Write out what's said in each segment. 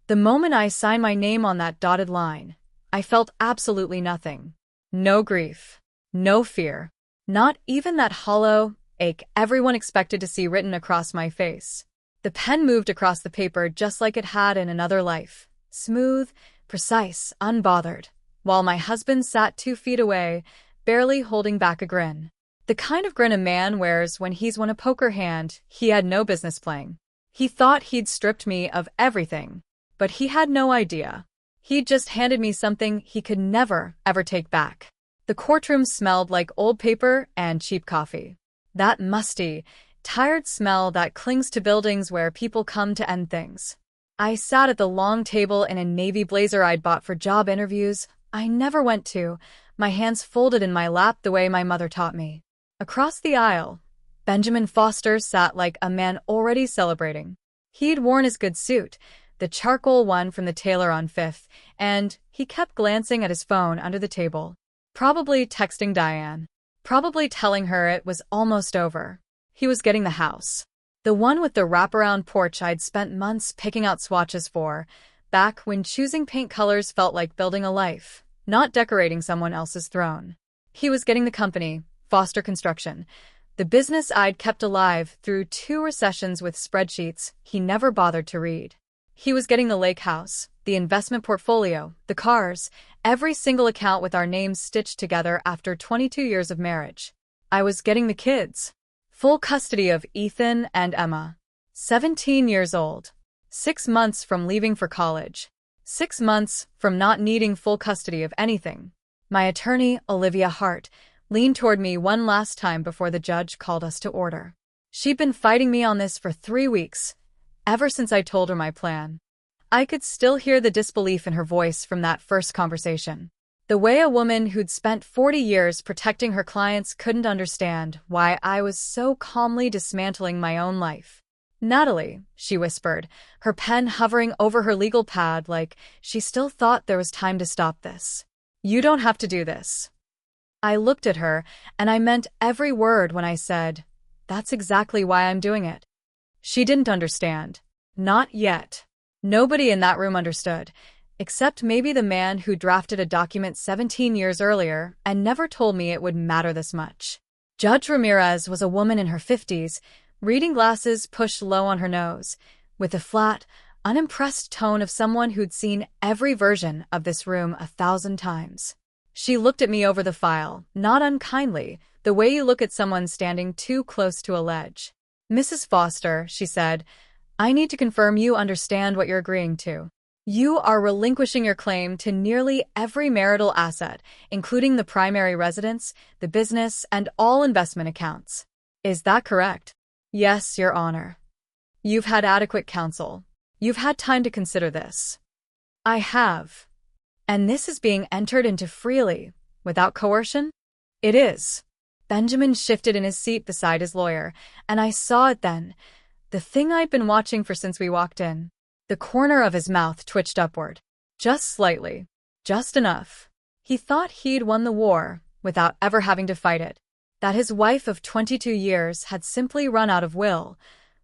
The moment I signed my name on that dotted line, I felt absolutely nothing. No grief. No fear. Not even that hollow ache everyone expected to see written across my face. The pen moved across the paper just like it had in another life. Smooth, precise, unbothered, while my husband sat 2 feet away, barely holding back a grin. The kind of grin a man wears when he's won a poker hand he had no business playing. He thought he'd stripped me of everything, but he had no idea. He'd just handed me something he could never, ever take back. The courtroom smelled like old paper and cheap coffee. That musty, tired smell that clings to buildings where people come to end things. I sat at the long table in a navy blazer I'd bought for job interviews I never went to, my hands folded in my lap the way my mother taught me. Across the aisle, Benjamin Foster sat like a man already celebrating. He'd worn his good suit, the charcoal one from the tailor on Fifth, and he kept glancing at his phone under the table. Probably texting Diane. Probably telling her it was almost over. He was getting the house. The one with the wraparound porch I'd spent months picking out swatches for, back when choosing paint colors felt like building a life, not decorating someone else's throne. He was getting the company, Foster Construction, the business I'd kept alive through 2 recessions with spreadsheets he never bothered to read. He was getting the lake house, the investment portfolio, the cars, every single account with our names stitched together after 22 years of marriage. I was getting the kids. Full custody of Ethan and Emma. 17 years old. 6 months from leaving for college. 6 months from not needing full custody of anything. My attorney, Olivia Hart, leaned toward me one last time before the judge called us to order. She'd been fighting me on this for 3 weeks, ever since I told her my plan. I could still hear the disbelief in her voice from that first conversation. The way a woman who'd spent 40 years protecting her clients couldn't understand why I was so calmly dismantling my own life. "Natalie," she whispered, her pen hovering over her legal pad like she still thought there was time to stop this. "You don't have to do this." I looked at her, and I meant every word when I said, "That's exactly why I'm doing it." She didn't understand. Not yet. Nobody in that room understood, except maybe the man who drafted a document 17 years earlier and never told me it would matter this much. Judge Ramirez was a woman in her 50s, reading glasses pushed low on her nose, with the flat, unimpressed tone of someone who'd seen every version of this room 1,000 times. She looked at me over the file, not unkindly, the way you look at someone standing too close to a ledge. "Mrs. Foster," she said, "I need to confirm you understand what you're agreeing to. You are relinquishing your claim to nearly every marital asset, including the primary residence, the business, and all investment accounts. Is that correct?" "Yes, Your Honor." "You've had adequate counsel. You've had time to consider this." "I have. And this is being entered into freely, without coercion?" "It is." Benjamin shifted in his seat beside his lawyer, and I saw it then. The thing I'd been watching for since we walked in. The corner of his mouth twitched upward. Just slightly. Just enough. He thought he'd won the war, without ever having to fight it. That his wife of 22 years had simply run out of will,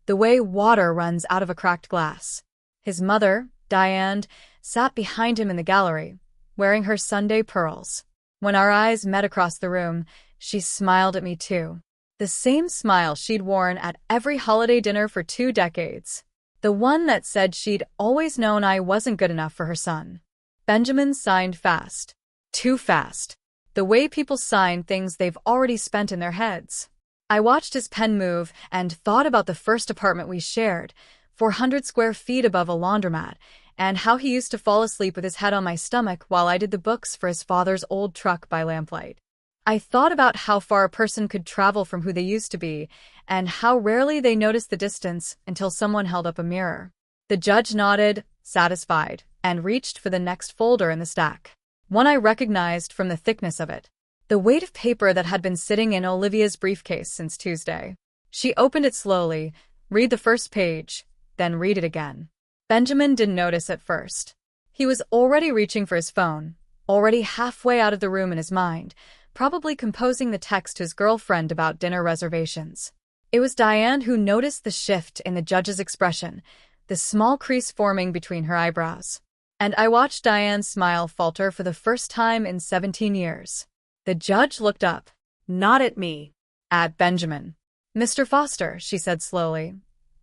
the way water runs out of a cracked glass. His mother, Diane, sat behind him in the gallery, wearing her Sunday pearls. When our eyes met across the room, she smiled at me too. The same smile she'd worn at every holiday dinner for 2 decades. The one that said she'd always known I wasn't good enough for her son. Benjamin signed fast. Too fast. The way people sign things they've already spent in their heads. I watched his pen move and thought about the first apartment we shared, 400 square feet above a laundromat, and how he used to fall asleep with his head on my stomach while I did the books for his father's old truck by lamplight. I thought about how far a person could travel from who they used to be, and how rarely they noticed the distance until someone held up a mirror. The judge nodded, satisfied, and reached for the next folder in the stack. One I recognized from the thickness of it. The weight of paper that had been sitting in Olivia's briefcase since Tuesday. She opened it slowly, read the first page, then read it again. Benjamin didn't notice at first. He was already reaching for his phone, already halfway out of the room in his mind, probably composing the text to his girlfriend about dinner reservations. It was Diane who noticed the shift in the judge's expression, the the small crease forming between her eyebrows. And I watched Diane's smile falter for the first time in 17 years. The judge looked up. Not at me. At Benjamin. Mr. Foster, she said slowly,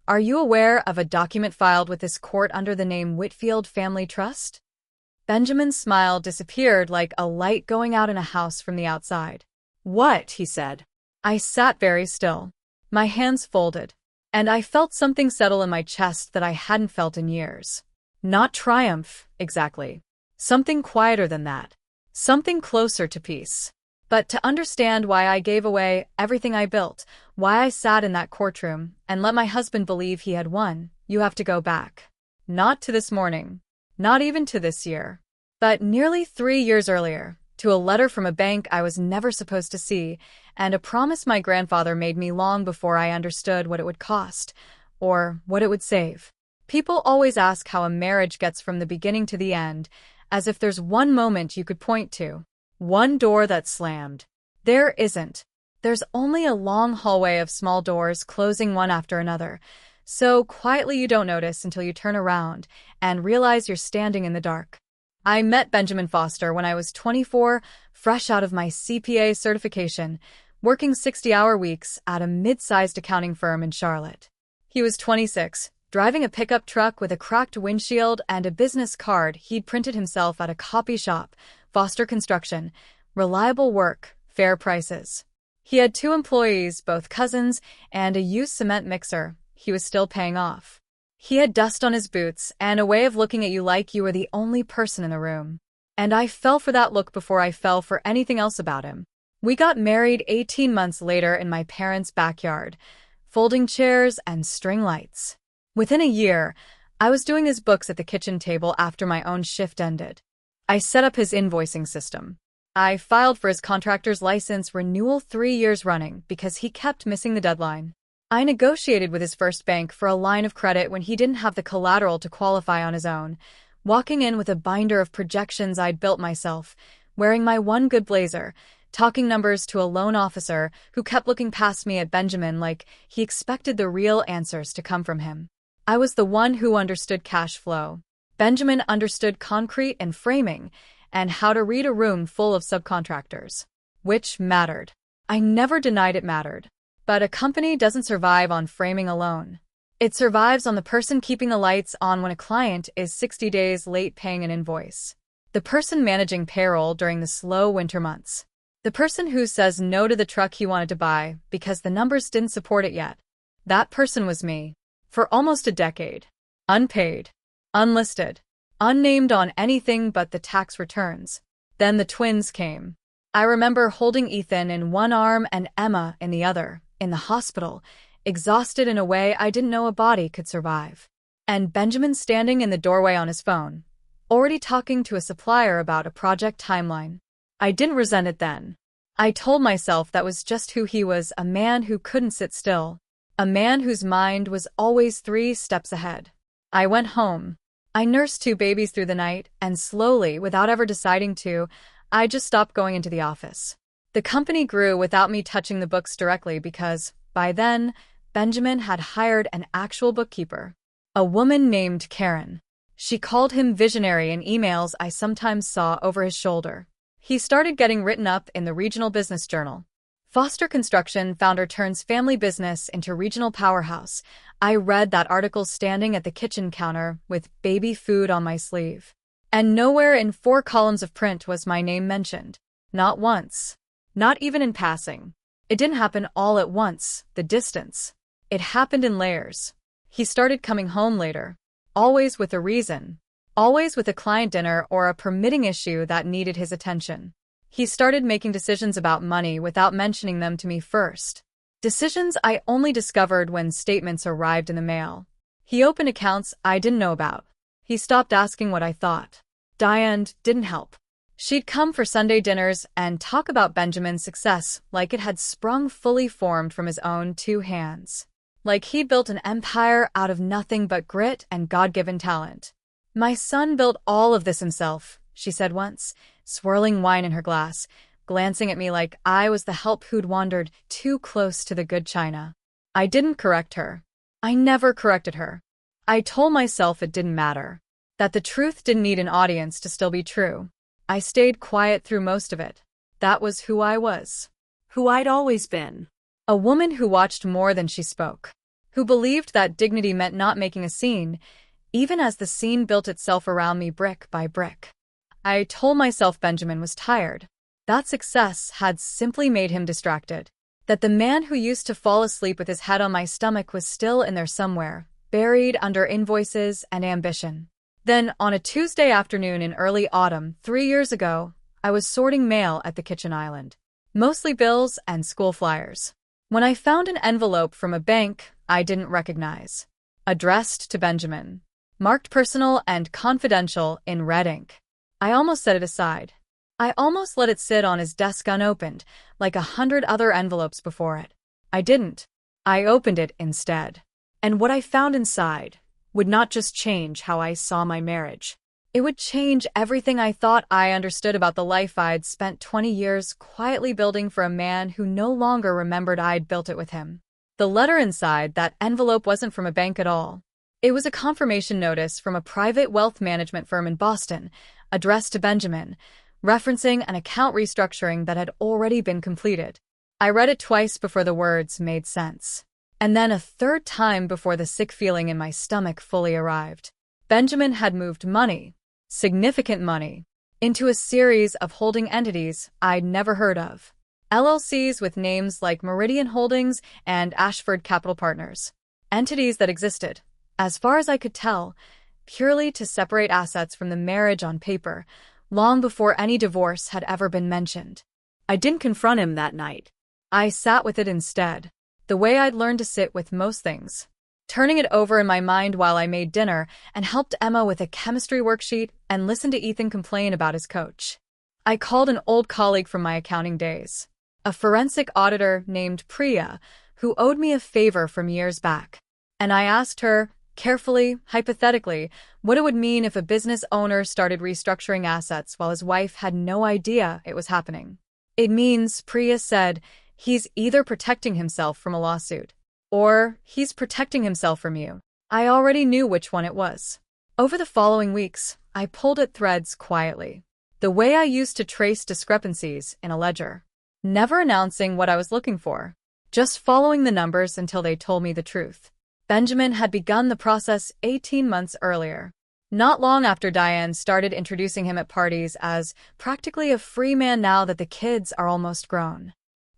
are you aware of a document filed with this court under the name Whitfield Family Trust? Benjamin's smile disappeared like a light going out in a house from the outside. What? He said. I sat very still, my hands folded, and I felt something settle in my chest that I hadn't felt in years. Not triumph, exactly. Something quieter than that. Something closer to peace. But to understand why I gave away everything I built, why I sat in that courtroom and let my husband believe he had won, you have to go back. Not to this morning. Not even to this year. But nearly 3 years earlier, to a letter from a bank I was never supposed to see, and a promise my grandfather made me long before I understood what it would cost, or what it would save. People always ask how a marriage gets from the beginning to the end, as if there's one moment you could point to. One door that slammed. There isn't. There's only a long hallway of small doors closing one after another, so quietly you don't notice until you turn around and realize you're standing in the dark. I met Benjamin Foster when I was 24, fresh out of my CPA certification, working 60-hour weeks at a mid-sized accounting firm in Charlotte. He was 26, driving a pickup truck with a cracked windshield and a business card he'd printed himself at a copy shop, Foster Construction, reliable work, fair prices. He had 2 employees, both cousins, and a used cement mixer he was still paying off. He had dust on his boots and a way of looking at you like you were the only person in the room. And I fell for that look before I fell for anything else about him. We got married 18 months later in my parents' backyard, folding chairs and string lights. Within a year, I was doing his books at the kitchen table after my own shift ended. I set up his invoicing system. I filed for his contractor's license renewal 3 years running because he kept missing the deadline. I negotiated with his first bank for a line of credit when he didn't have the collateral to qualify on his own, walking in with a binder of projections I'd built myself, wearing my one good blazer, talking numbers to a loan officer who kept looking past me at Benjamin like he expected the real answers to come from him. I was the one who understood cash flow. Benjamin understood concrete and framing, and how to read a room full of subcontractors. Which mattered. I never denied it mattered. But a company doesn't survive on framing alone. It survives on the person keeping the lights on when a client is 60 days late paying an invoice. The person managing payroll during the slow winter months. The person who says no to the truck he wanted to buy because the numbers didn't support it yet. That person was me. For almost a decade. Unpaid. Unlisted. Unnamed on anything but the tax returns. Then the twins came. I remember holding Ethan in one arm and Emma in the other, in the hospital, exhausted in a way I didn't know a body could survive. And Benjamin standing in the doorway on his phone, already talking to a supplier about a project timeline. I didn't resent it then. I told myself that was just who he was, a man who couldn't sit still. A man whose mind was always 3 steps ahead. I went home. I nursed 2 babies through the night, and slowly, without ever deciding to, I just stopped going into the office. The company grew without me touching the books directly because, by then, Benjamin had hired an actual bookkeeper. A woman named Karen. She called him visionary in emails I sometimes saw over his shoulder. He started getting written up in the regional business journal. Foster Construction founder turns family business into regional powerhouse. I read that article standing at the kitchen counter with baby food on my sleeve. And nowhere in 4 columns of print was my name mentioned. Not once. Not even in passing. It didn't happen all at once, the distance. It happened in layers. He started coming home later. Always with a reason. Always with a client dinner or a permitting issue that needed his attention. He started making decisions about money without mentioning them to me first. Decisions I only discovered when statements arrived in the mail. He opened accounts I didn't know about. He stopped asking what I thought. Diane didn't help. She'd come for Sunday dinners and talk about Benjamin's success like it had sprung fully formed from his own 2 hands. Like he'd built an empire out of nothing but grit and God-given talent. My son built all of this himself, she said once, swirling wine in her glass, glancing at me like I was the help who'd wandered too close to the good china. I didn't correct her. I never corrected her. I told myself it didn't matter, that the truth didn't need an audience to still be true. I stayed quiet through most of it. That was who I was. Who I'd always been. A woman who watched more than she spoke. Who believed that dignity meant not making a scene, even as the scene built itself around me brick by brick. I told myself Benjamin was tired. That success had simply made him distracted. That the man who used to fall asleep with his head on my stomach was still in there somewhere, buried under invoices and ambition. Then, on a Tuesday afternoon in early autumn, 3 years ago, I was sorting mail at the kitchen island. Mostly bills and school flyers. When I found an envelope from a bank I didn't recognize. Addressed to Benjamin. Marked personal and confidential in red ink. I almost set it aside. I almost let it sit on his desk unopened, like 100 other envelopes before it. I didn't. I opened it instead. And what I found inside would not just change how I saw my marriage. It would change everything I thought I understood about the life I'd spent 20 years quietly building for a man who no longer remembered I'd built it with him. The letter inside that envelope wasn't from a bank at all. It was a confirmation notice from a private wealth management firm in Boston, addressed to Benjamin, referencing an account restructuring that had already been completed. I read it twice before the words made sense. And then a third time before the sick feeling in my stomach fully arrived. Benjamin had moved money, significant money, into a series of holding entities I'd never heard of. LLCs with names like Meridian Holdings and Ashford Capital Partners. Entities that existed, as far as I could tell, purely to separate assets from the marriage on paper, long before any divorce had ever been mentioned. I didn't confront him that night. I sat with it instead, the way I'd learned to sit with most things. Turning it over in my mind while I made dinner and helped Emma with a chemistry worksheet and listened to Ethan complain about his coach. I called an old colleague from my accounting days, a forensic auditor named Priya, who owed me a favor from years back. And I asked her, carefully, hypothetically, what it would mean if a business owner started restructuring assets while his wife had no idea it was happening. It means, Priya said, he's either protecting himself from a lawsuit, or he's protecting himself from you. I already knew which one it was. Over the following weeks, I pulled at threads quietly, the way I used to trace discrepancies in a ledger. Never announcing what I was looking for, just following the numbers until they told me the truth. Benjamin had begun the process 18 months earlier, not long after Diane started introducing him at parties as practically a free man now that the kids are almost grown.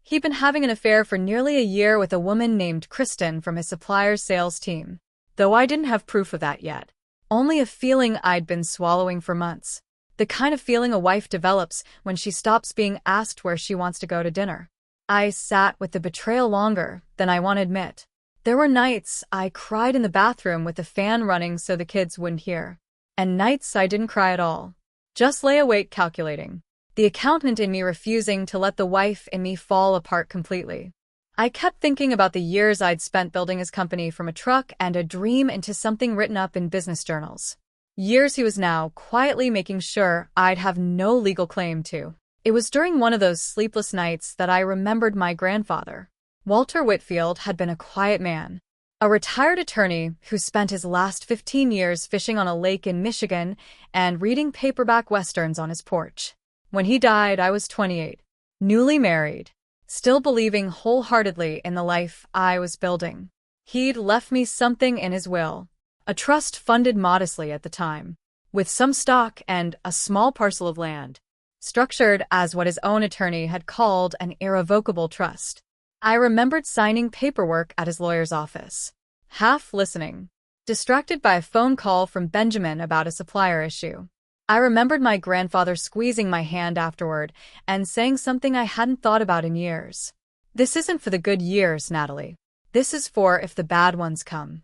He'd been having an affair for nearly a year with a woman named Kristen from his supplier's sales team, though I didn't have proof of that yet. Only a feeling I'd been swallowing for months. The kind of feeling a wife develops when she stops being asked where she wants to go to dinner. I sat with the betrayal longer than I want to admit. There were nights I cried in the bathroom with the fan running so the kids wouldn't hear. And nights I didn't cry at all. Just lay awake calculating. The accountant in me refusing to let the wife in me fall apart completely. I kept thinking about the years I'd spent building his company from a truck and a dream into something written up in business journals. Years he was now quietly making sure I'd have no legal claim to. It was during one of those sleepless nights that I remembered my grandfather. Walter Whitfield had been a quiet man, a retired attorney who spent his last 15 years fishing on a lake in Michigan and reading paperback westerns on his porch. When he died, I was 28, newly married, still believing wholeheartedly in the life I was building. He'd left me something in his will, a trust funded modestly at the time, with some stock and a small parcel of land, structured as what his own attorney had called an irrevocable trust. I remembered signing paperwork at his lawyer's office, half listening, distracted by a phone call from Benjamin about a supplier issue. I remembered my grandfather squeezing my hand afterward and saying something I hadn't thought about in years. This isn't for the good years, Natalie. This is for if the bad ones come.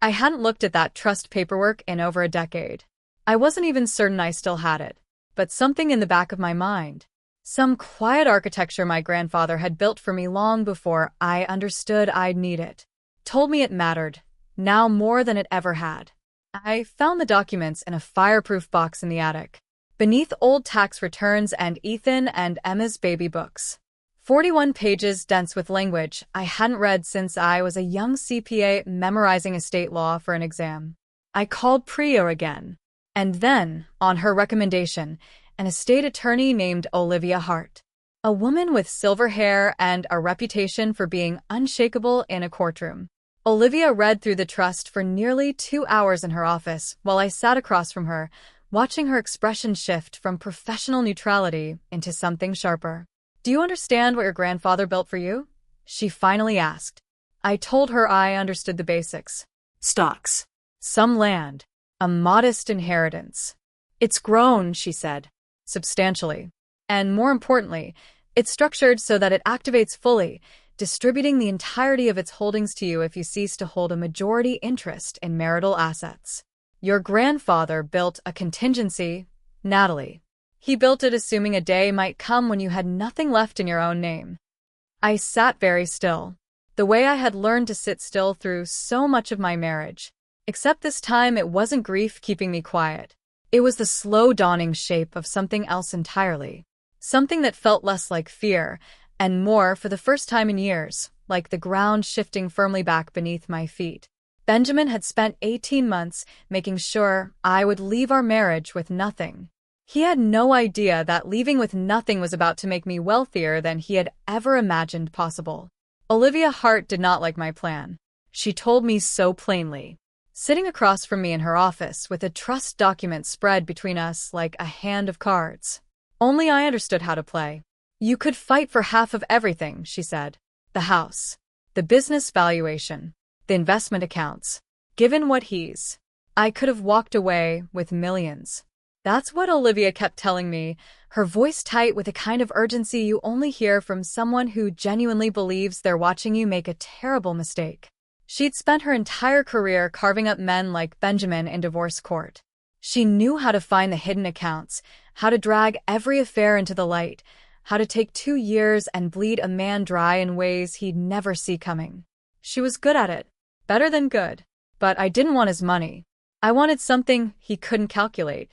I hadn't looked at that trust paperwork in over a decade. I wasn't even certain I still had it, but something in the back of my mind, some quiet architecture my grandfather had built for me long before I understood I'd need it, told me it mattered, now more than it ever had. I found the documents in a fireproof box in the attic, beneath old tax returns and Ethan and Emma's baby books. 41 pages dense with language I hadn't read since I was a young CPA memorizing estate law for an exam. I called Priya again. And then, on her recommendation, an estate attorney named Olivia Hart. A woman with silver hair and a reputation for being unshakable in a courtroom. Olivia read through the trust for nearly 2 hours in her office while I sat across from her, watching her expression shift from professional neutrality into something sharper. "Do you understand what your grandfather built for you?" she finally asked. I told her I understood the basics. "Stocks. Some land. A modest inheritance. It's grown," she said, "substantially. And more importantly, it's structured so that it activates fully, distributing the entirety of its holdings to you if you cease to hold a majority interest in marital assets. Your grandfather built a contingency, Natalie. He built it assuming a day might come when you had nothing left in your own name." I sat very still, the way I had learned to sit still through so much of my marriage. Except this time it wasn't grief keeping me quiet. It was the slow dawning shape of something else entirely. Something that felt less like fear, and more, for the first time in years, like the ground shifting firmly back beneath my feet. Benjamin had spent 18 months making sure I would leave our marriage with nothing. He had no idea that leaving with nothing was about to make me wealthier than he had ever imagined possible. Olivia Hart did not like my plan. She told me so plainly, sitting across from me in her office with a trust document spread between us like a hand of cards. Only I understood how to play. "You could fight for half of everything," she said. "The house, the business valuation, the investment accounts. Given what he's, I could have walked away with millions." That's what Olivia kept telling me, her voice tight with a kind of urgency you only hear from someone who genuinely believes they're watching you make a terrible mistake. She'd spent her entire career carving up men like Benjamin in divorce court. She knew how to find the hidden accounts, how to drag every affair into the light, how to take 2 years and bleed a man dry in ways he'd never see coming. She was good at it. Better than good. But I didn't want his money. I wanted something he couldn't calculate.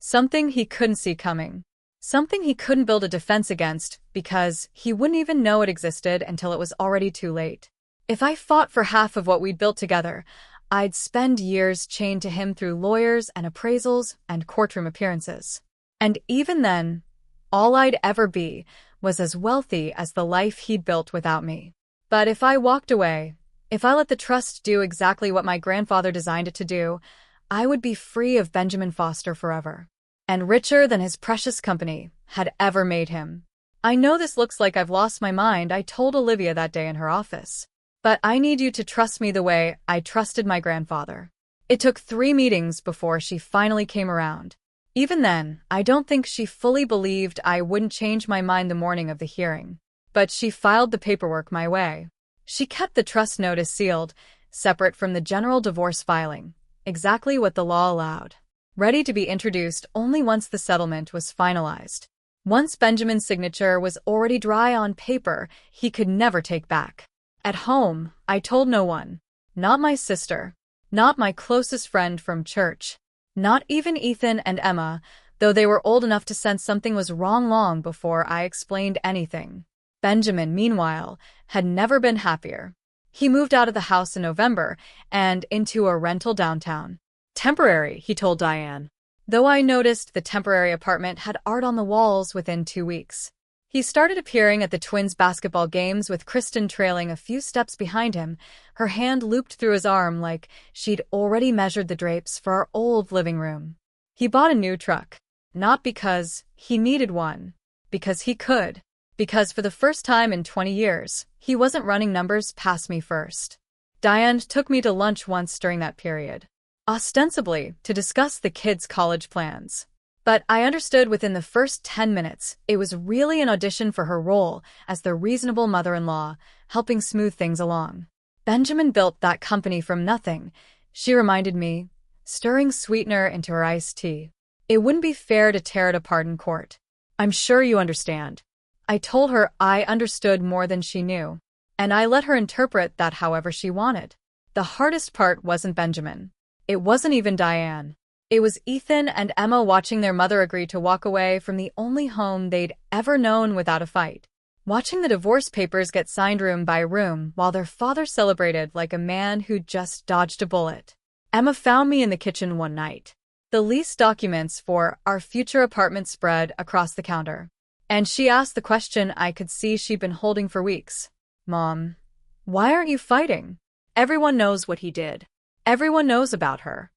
Something he couldn't see coming. Something he couldn't build a defense against because he wouldn't even know it existed until it was already too late. If I fought for half of what we'd built together, I'd spend years chained to him through lawyers and appraisals and courtroom appearances. And even then, all I'd ever be was as wealthy as the life he'd built without me. But if I walked away, if I let the trust do exactly what my grandfather designed it to do, I would be free of Benjamin Foster forever. And richer than his precious company had ever made him. "I know this looks like I've lost my mind," I told Olivia that day in her office. "But I need you to trust me the way I trusted my grandfather." It took 3 meetings before she finally came around. Even then, I don't think she fully believed I wouldn't change my mind the morning of the hearing. But she filed the paperwork my way. She kept the trust notice sealed, separate from the general divorce filing, exactly what the law allowed. Ready to be introduced only once the settlement was finalized. Once Benjamin's signature was already dry on paper he could never take back. At home, I told no one. Not my sister. Not my closest friend from church. Not even Ethan and Emma, though they were old enough to sense something was wrong long before I explained anything. Benjamin, meanwhile, had never been happier. He moved out of the house in November and into a rental downtown. "Temporary," he told Diane. Though I noticed the temporary apartment had art on the walls within 2 weeks. He started appearing at the twins' basketball games with Kristen trailing a few steps behind him, her hand looped through his arm like she'd already measured the drapes for our old living room. He bought a new truck. Not because he needed one. Because he could. Because for the first time in 20 years, he wasn't running numbers past me first. Diane took me to lunch once during that period. Ostensibly, to discuss the kids' college plans. But I understood within the first 10 minutes it was really an audition for her role as the reasonable mother-in-law, helping smooth things along. Benjamin built that company from nothing, she reminded me, stirring sweetener into her iced tea. It wouldn't be fair to tear it apart in court. "I'm sure you understand." I told her I understood more than she knew, and I let her interpret that however she wanted. The hardest part wasn't Benjamin. It wasn't even Diane. It was Ethan and Emma watching their mother agree to walk away from the only home they'd ever known without a fight. watching the divorce papers get signed room by room while their father celebrated like a man who just dodged a bullet. Emma found me in the kitchen one night. The lease documents for our future apartment spread across the counter. And she asked the question I could see she'd been holding for weeks. Mom, why aren't you fighting? Everyone knows what he did. Everyone knows about her.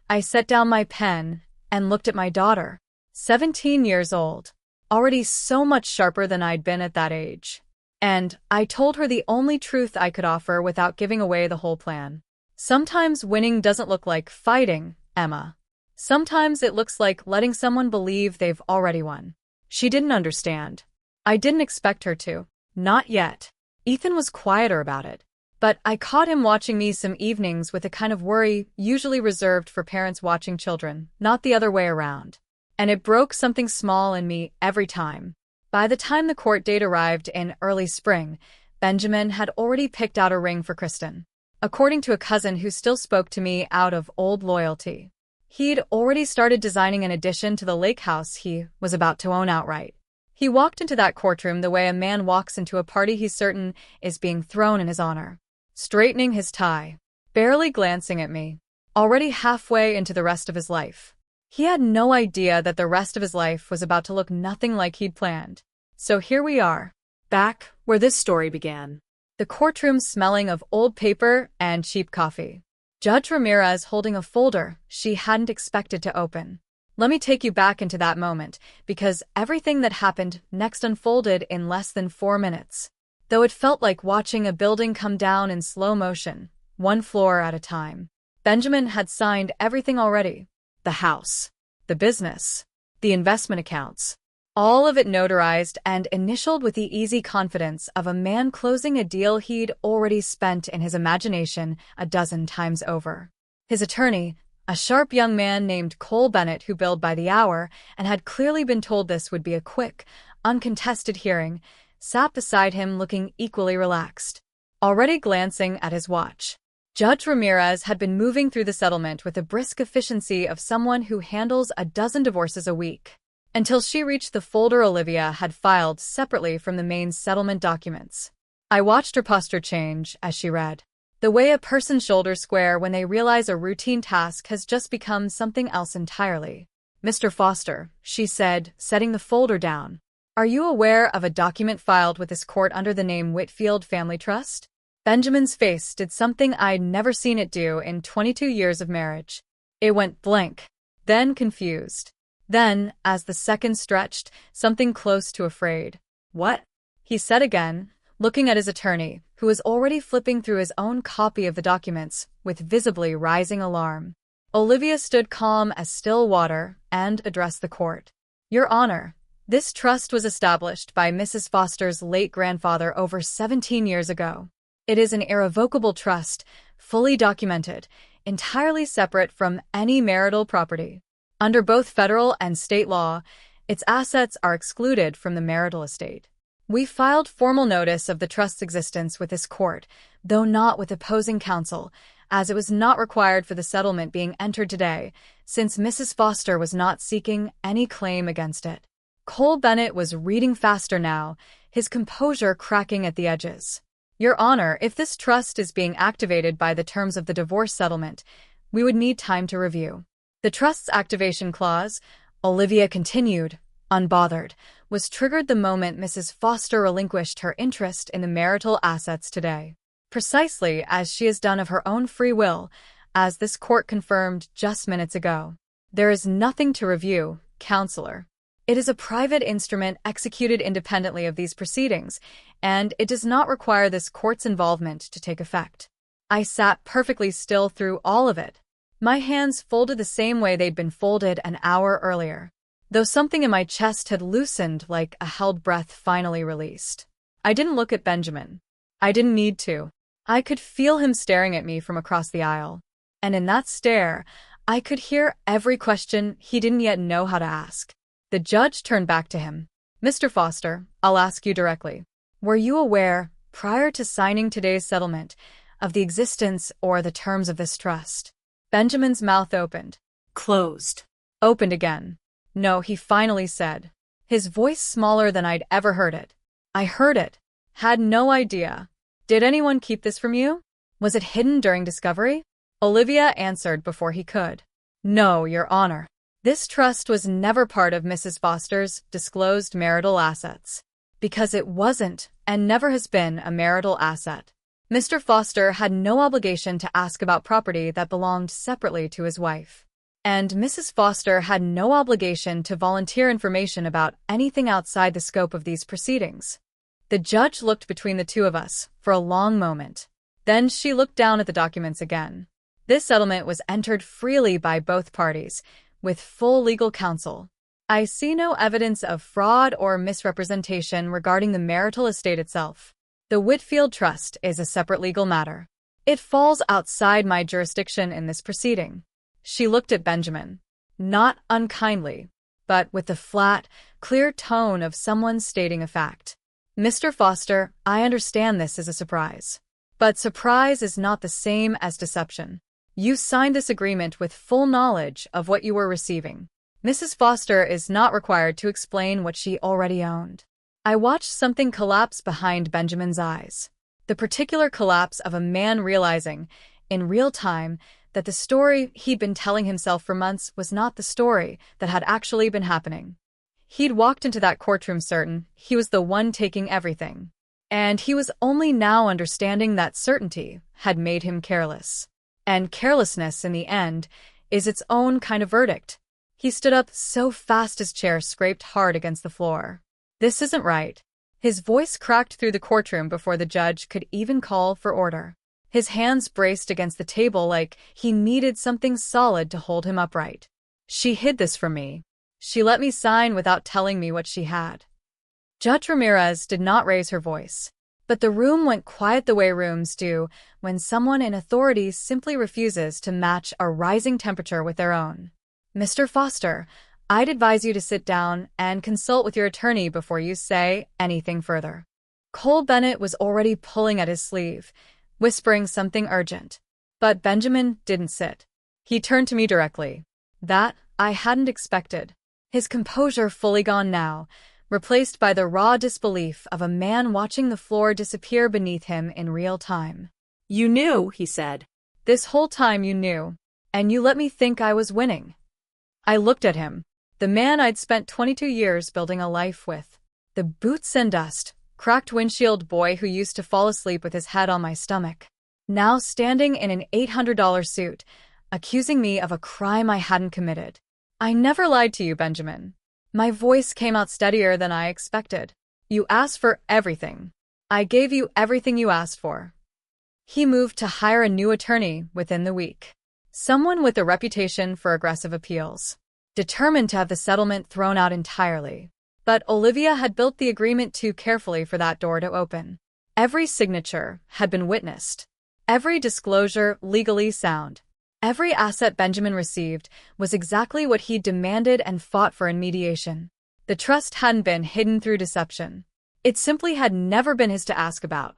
I set down my pen and looked at my daughter, 17 years old, already so much sharper than I'd been at that age. And I told her the only truth I could offer without giving away the whole plan. Sometimes winning doesn't look like fighting, Emma. Sometimes it looks like letting someone believe they've already won. She didn't understand. I didn't expect her to. Not yet. Ethan was quieter about it. But I caught him watching me some evenings with a kind of worry usually reserved for parents watching children, not the other way around. And it broke something small in me every time. By the time the court date arrived in early spring, Benjamin had already picked out a ring for Kristen. According to a cousin who still spoke to me out of old loyalty, he'd already started designing an addition to the lake house he was about to own outright. He walked into that courtroom the way a man walks into a party he's certain is being thrown in his honor. Straightening his tie, barely glancing at me, already halfway into the rest of his life. He had no idea that the rest of his life was about to look nothing like he'd planned. So here we are, back where this story began. The courtroom smelling of old paper and cheap coffee. Judge Ramirez holding a folder she hadn't expected to open. Let me take you back into that moment, because everything that happened next unfolded in less than 4 minutes. Though it felt like watching a building come down in slow motion, one floor at a time. Benjamin had signed everything already. The house, the business, the investment accounts. All of it notarized and initialed with the easy confidence of a man closing a deal he'd already spent in his imagination a dozen times over. His attorney, a sharp young man named Cole Bennett who billed by the hour and had clearly been told this would be a quick, uncontested hearing, sat beside him looking equally relaxed, already glancing at his watch. Judge Ramirez had been moving through the settlement with the brisk efficiency of someone who handles a dozen divorces a week, until she reached the folder Olivia had filed separately from the main settlement documents. I watched her posture change as she read, the way a person's shoulders square when they realize a routine task has just become something else entirely. Mr. Foster, she said, setting the folder down. Are you aware of a document filed with this court under the name Whitfield Family Trust? Benjamin's face did something I'd never seen it do in 22 years of marriage. It went blank, then confused. Then, as the seconds stretched, something close to afraid. What? He said again, looking at his attorney, who was already flipping through his own copy of the documents with visibly rising alarm. Olivia stood calm as still water and addressed the court. Your Honor, this trust was established by Mrs. Foster's late grandfather over 17 years ago. It is an irrevocable trust, fully documented, entirely separate from any marital property. Under both federal and state law, its assets are excluded from the marital estate. We filed formal notice of the trust's existence with this court, though not with opposing counsel, as it was not required for the settlement being entered today, since Mrs. Foster was not seeking any claim against it. Cole Bennett was reading faster now, his composure cracking at the edges. Your Honor, if this trust is being activated by the terms of the divorce settlement, we would need time to review. The trust's activation clause, Olivia continued, unbothered, was triggered the moment Mrs. Foster relinquished her interest in the marital assets today. Precisely as she has done of her own free will, as this court confirmed just minutes ago. There is nothing to review, Counselor. It is a private instrument executed independently of these proceedings, and it does not require this court's involvement to take effect. I sat perfectly still through all of it, my hands folded the same way they'd been folded an hour earlier, though something in my chest had loosened like a held breath finally released. I didn't look at Benjamin. I didn't need to. I could feel him staring at me from across the aisle, and in that stare, I could hear every question he didn't yet know how to ask. The judge turned back to him. Mr. Foster, I'll ask you directly. Were you aware, prior to signing today's settlement, of the existence or the terms of this trust? Benjamin's mouth opened. Closed. Opened again. No, he finally said, his voice smaller than I'd ever heard it. I heard it. Had no idea. Did anyone keep this from you? Was it hidden during discovery? Olivia answered before he could. No, Your Honor. This trust was never part of Mrs. Foster's disclosed marital assets. Because it wasn't, and never has been, a marital asset. Mr. Foster had no obligation to ask about property that belonged separately to his wife. And Mrs. Foster had no obligation to volunteer information about anything outside the scope of these proceedings. The judge looked between the two of us for a long moment. Then she looked down at the documents again. This settlement was entered freely by both parties, with full legal counsel. I see no evidence of fraud or misrepresentation regarding the marital estate itself. The Whitfield Trust is a separate legal matter. It falls outside my jurisdiction in this proceeding. She looked at Benjamin, not unkindly, but with the flat, clear tone of someone stating a fact. Mr. Foster, I understand this is a surprise. But surprise is not the same as deception. You signed this agreement with full knowledge of what you were receiving. Mrs. Foster is not required to explain what she already owned. I watched something collapse behind Benjamin's eyes. The particular collapse of a man realizing, in real time, that the story he'd been telling himself for months was not the story that had actually been happening. He'd walked into that courtroom certain he was the one taking everything. And he was only now understanding that certainty had made him careless. And carelessness, in the end, is its own kind of verdict. He stood up so fast his chair scraped hard against the floor. This isn't right. His voice cracked through the courtroom before the judge could even call for order. His hands braced against the table like he needed something solid to hold him upright. She hid this from me. She let me sign without telling me what she had. Judge Ramirez did not raise her voice. But the room went quiet the way rooms do when someone in authority simply refuses to match a rising temperature with their own. Mr. Foster, I'd advise you to sit down and consult with your attorney before you say anything further. Cole Bennett was already pulling at his sleeve, whispering something urgent. But Benjamin didn't sit. He turned to me directly. That I hadn't expected. His composure fully gone now, replaced by the raw disbelief of a man watching the floor disappear beneath him in real time. You knew, he said. This whole time you knew, and you let me think I was winning. I looked at him, the man I'd spent 22 years building a life with. The boots and dust, cracked windshield boy who used to fall asleep with his head on my stomach. Now standing in an $800 suit, accusing me of a crime I hadn't committed. I never lied to you, Benjamin. My voice came out steadier than I expected. You asked for everything. I gave you everything you asked for. He moved to hire a new attorney within the week. Someone with a reputation for aggressive appeals. Determined to have the settlement thrown out entirely. But Olivia had built the agreement too carefully for that door to open. Every signature had been witnessed. Every disclosure legally sound. Every asset Benjamin received was exactly what he demanded and fought for in mediation. The trust hadn't been hidden through deception. It simply had never been his to ask about.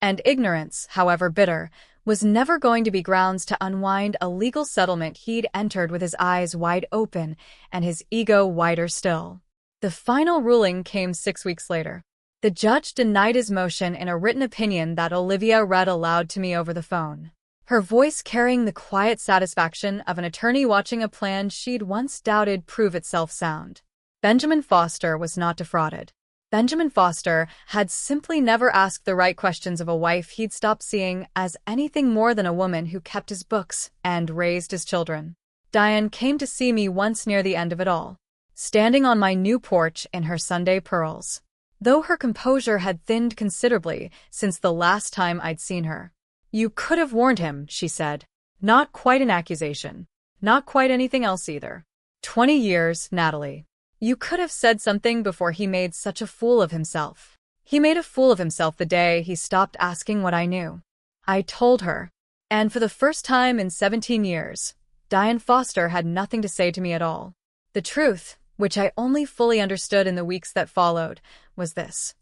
And ignorance, however bitter, was never going to be grounds to unwind a legal settlement he'd entered with his eyes wide open and his ego wider still. The final ruling came 6 weeks later. The judge denied his motion in a written opinion that Olivia read aloud to me over the phone. Her voice carrying the quiet satisfaction of an attorney watching a plan she'd once doubted prove itself sound. Benjamin Foster was not defrauded. Benjamin Foster had simply never asked the right questions of a wife he'd stopped seeing as anything more than a woman who kept his books and raised his children. Diane came to see me once near the end of it all, standing on my new porch in her Sunday pearls. Though her composure had thinned considerably since the last time I'd seen her. You could have warned him, she said. Not quite an accusation. Not quite anything else either. 20 years, Natalie. You could have said something before he made such a fool of himself. He made a fool of himself the day he stopped asking what I knew. I told her. And for the first time in 17 years, Diane Foster had nothing to say to me at all. The truth, which I only fully understood in the weeks that followed, was this.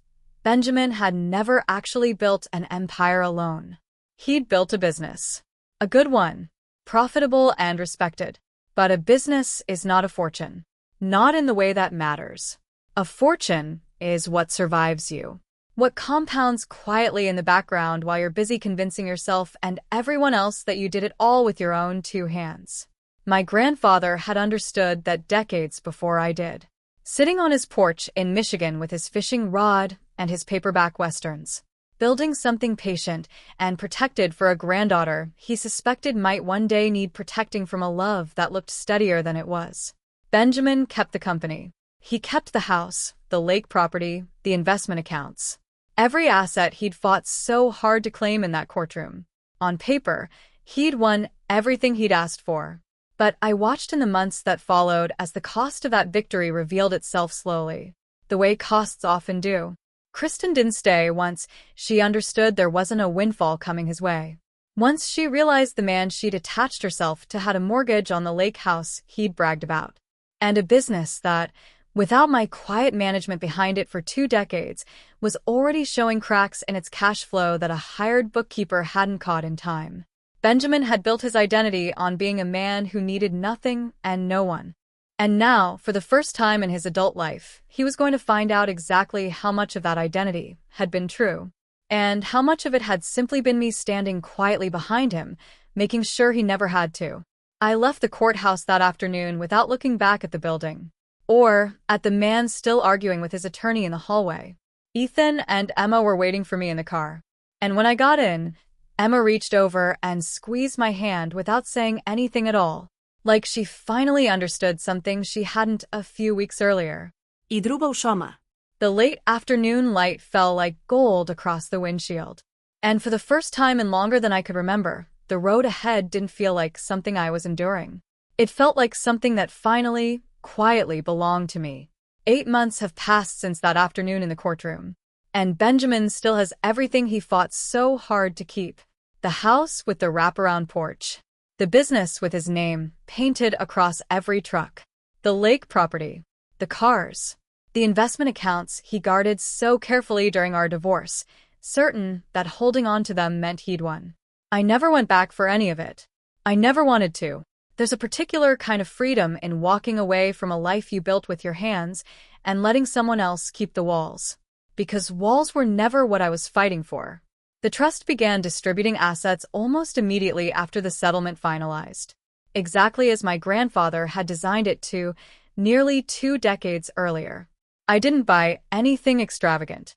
Benjamin had never actually built an empire alone. He'd built a business. A good one. Profitable and respected. But a business is not a fortune. Not in the way that matters. A fortune is what survives you. What compounds quietly in the background while you're busy convincing yourself and everyone else that you did it all with your own two hands. My grandfather had understood that decades before I did. Sitting on his porch in Michigan with his fishing rod and his paperback westerns, building something patient and protected for a granddaughter he suspected might one day need protecting from a love that looked steadier than it was. Benjamin kept the company. He kept the house, the lake property, the investment accounts. Every asset he'd fought so hard to claim in that courtroom. On paper, he'd won everything he'd asked for. But I watched in the months that followed as the cost of that victory revealed itself slowly, the way costs often do. Kristen didn't stay once she understood there wasn't a windfall coming his way. Once she realized the man she'd attached herself to had a mortgage on the lake house he'd bragged about, and a business that, without my quiet management behind it for 2 decades, was already showing cracks in its cash flow that a hired bookkeeper hadn't caught in time. Benjamin had built his identity on being a man who needed nothing and no one. And now, for the first time in his adult life, he was going to find out exactly how much of that identity had been true, and how much of it had simply been me standing quietly behind him, making sure he never had to. I left the courthouse that afternoon without looking back at the building, or at the man still arguing with his attorney in the hallway. Ethan and Emma were waiting for me in the car. And when I got in, Emma reached over and squeezed my hand without saying anything at all, like she finally understood something she hadn't a few weeks earlier. Idrubo Shoma. The late afternoon light fell like gold across the windshield. And for the first time in longer than I could remember, the road ahead didn't feel like something I was enduring. It felt like something that finally, quietly belonged to me. 8 months have passed since that afternoon in the courtroom, and Benjamin still has everything he fought so hard to keep. The house with the wraparound porch. The business with his name painted across every truck. The lake property. The cars. The investment accounts he guarded so carefully during our divorce, certain that holding on to them meant he'd won. I never went back for any of it. I never wanted to. There's a particular kind of freedom in walking away from a life you built with your hands and letting someone else keep the walls. Because walls were never what I was fighting for. The trust began distributing assets almost immediately after the settlement finalized, exactly as my grandfather had designed it to nearly 2 decades earlier. I didn't buy anything extravagant.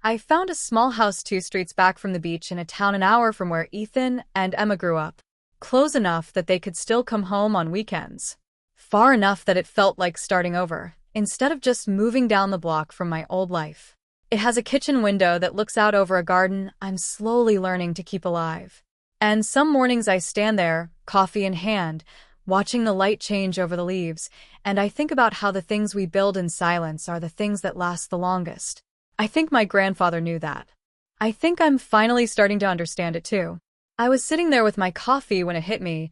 I found a small house 2 streets back from the beach in a town an hour from where Ethan and Emma grew up, close enough that they could still come home on weekends, far enough that it felt like starting over, instead of just moving down the block from my old life. It has a kitchen window that looks out over a garden I'm slowly learning to keep alive. And some mornings I stand there, coffee in hand, watching the light change over the leaves, and I think about how the things we build in silence are the things that last the longest. I think my grandfather knew that. I think I'm finally starting to understand it too. I was sitting there with my coffee when it hit me.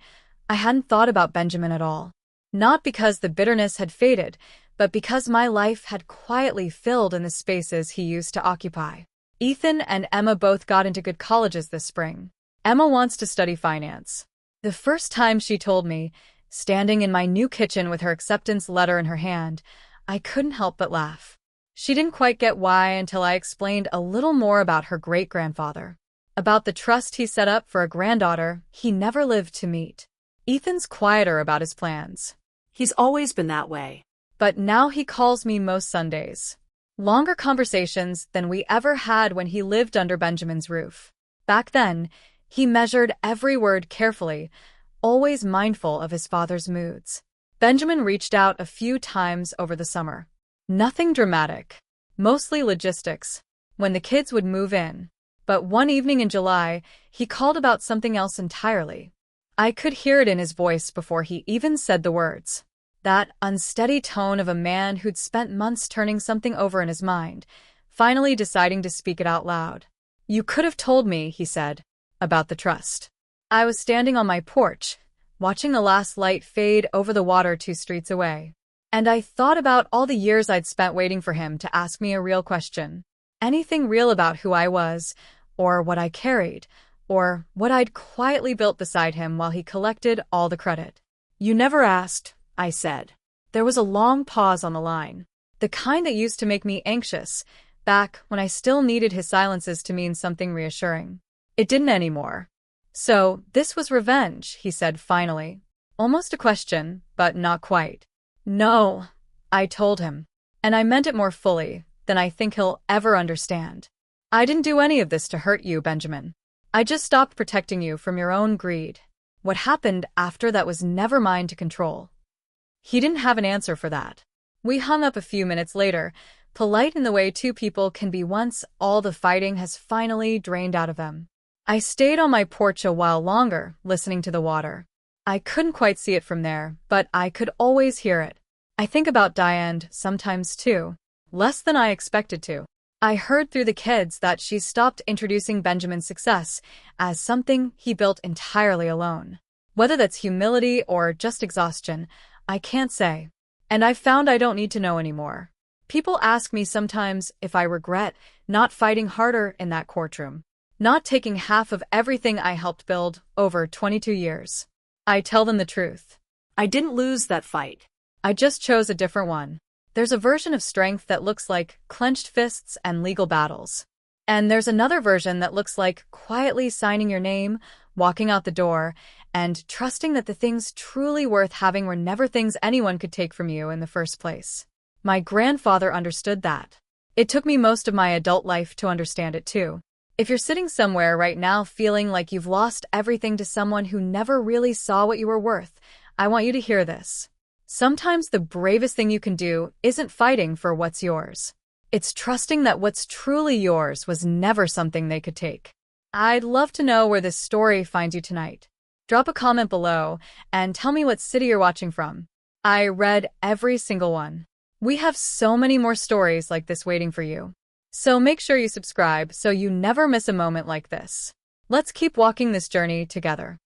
I hadn't thought about Benjamin at all. Not because the bitterness had faded, but because my life had quietly filled in the spaces he used to occupy. Ethan and Emma both got into good colleges this spring. Emma wants to study finance. The first time she told me, standing in my new kitchen with her acceptance letter in her hand, I couldn't help but laugh. She didn't quite get why until I explained a little more about her great-grandfather, about the trust he set up for a granddaughter he never lived to meet. Ethan's quieter about his plans. He's always been that way. But now he calls me most Sundays. Longer conversations than we ever had when he lived under Benjamin's roof. Back then, he measured every word carefully, always mindful of his father's moods. Benjamin reached out a few times over the summer. Nothing dramatic, mostly logistics, when the kids would move in. But one evening in July, he called about something else entirely. I could hear it in his voice before he even said the words. That unsteady tone of a man who'd spent months turning something over in his mind, finally deciding to speak it out loud. "You could have told me," he said, "about the trust." I was standing on my porch, watching the last light fade over the water 2 streets away. And I thought about all the years I'd spent waiting for him to ask me a real question. Anything real about who I was, or what I carried, or what I'd quietly built beside him while he collected all the credit. "You never asked," I said. There was a long pause on the line, the kind that used to make me anxious, back when I still needed his silences to mean something reassuring. It didn't anymore. So, this was revenge, he said finally. Almost a question, but not quite. No, I told him. And I meant it more fully than I think he'll ever understand. I didn't do any of this to hurt you, Benjamin. I just stopped protecting you from your own greed. What happened after that was never mine to control. He didn't have an answer for that. We hung up a few minutes later, polite in the way two people can be once all the fighting has finally drained out of them. I stayed on my porch a while longer, listening to the water. I couldn't quite see it from there, but I could always hear it. I think about Diane sometimes too, less than I expected to. I heard through the kids that she stopped introducing Benjamin's success as something he built entirely alone. Whether that's humility or just exhaustion, I can't say. And I've found I don't need to know anymore. People ask me sometimes if I regret not fighting harder in that courtroom, not taking half of everything I helped build over 22 years. I tell them the truth. I didn't lose that fight. I just chose a different one. There's a version of strength that looks like clenched fists and legal battles. And there's another version that looks like quietly signing your name, walking out the door, and trusting that the things truly worth having were never things anyone could take from you in the first place. My grandfather understood that. It took me most of my adult life to understand it too. If you're sitting somewhere right now feeling like you've lost everything to someone who never really saw what you were worth, I want you to hear this. Sometimes the bravest thing you can do isn't fighting for what's yours. It's trusting that what's truly yours was never something they could take. I'd love to know where this story finds you tonight. Drop a comment below and tell me what city you're watching from. I read every single one. We have so many more stories like this waiting for you. So make sure you subscribe so you never miss a moment like this. Let's keep walking this journey together.